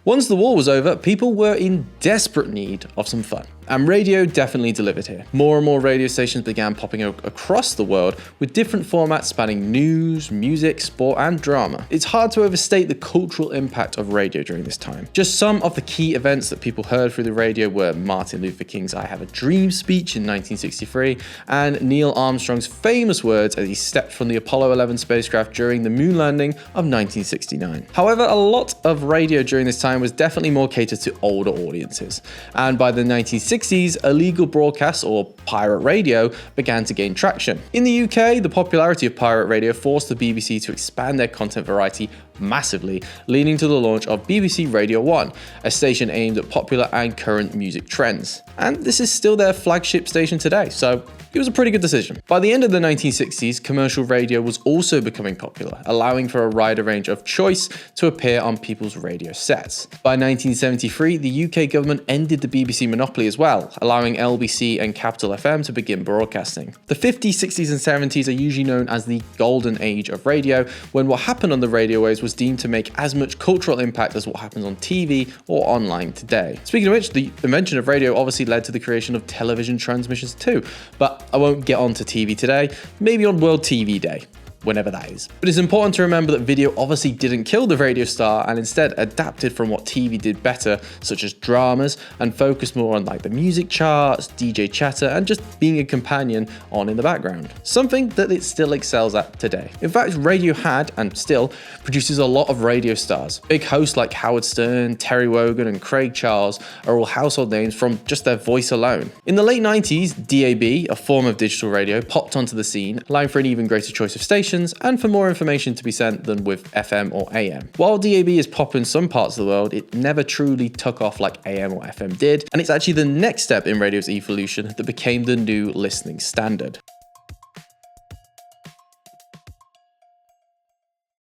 Once the war was over, people were in desperate need of some fun. And radio definitely delivered here. More and more radio stations began popping up across the world with different formats spanning news, music, sport, and drama. It's hard to overstate the cultural impact of radio during this time. Just some of the key events that people heard through the radio were Martin Luther King's I Have a Dream speech in 1963 and Neil Armstrong's famous words as he stepped from the Apollo 11 spacecraft during the moon landing of 1969. However, a lot of radio during this time was definitely more catered to older audiences. And by the 1960s, illegal broadcasts, or pirate radio, began to gain traction. In the UK, the popularity of pirate radio forced the BBC to expand their content variety massively, leading to the launch of BBC Radio 1, a station aimed at popular and current music trends. And this is still their flagship station today, so it was a pretty good decision. By the end of the 1960s, commercial radio was also becoming popular, allowing for a wider range of choice to appear on people's radio sets. By 1973, the UK government ended the BBC monopoly as well, allowing LBC and Capital FM to begin broadcasting. The 50s, 60s and 70s are usually known as the golden age of radio, when what happened on the radio waves was deemed to make as much cultural impact as what happens on TV or online today. Speaking of which, the invention of radio obviously led to the creation of television transmissions too, but I won't get onto TV today, maybe on World TV Day, whenever that is. But it's important to remember that video obviously didn't kill the radio star and instead adapted from what TV did better, such as dramas, and focused more on like the music charts, DJ chatter, and just being a companion on in the background. Something that it still excels at today. In fact, radio had, and still, produces a lot of radio stars. Big hosts like Howard Stern, Terry Wogan, and Craig Charles are all household names from just their voice alone. In the late 90s, DAB, a form of digital radio, popped onto the scene, allowing for an even greater choice of stations and for more information to be sent than with FM or AM. While DAB is popular in some parts of the world, it never truly took off like AM or FM did, and it's actually the next step in radio's evolution that became the new listening standard.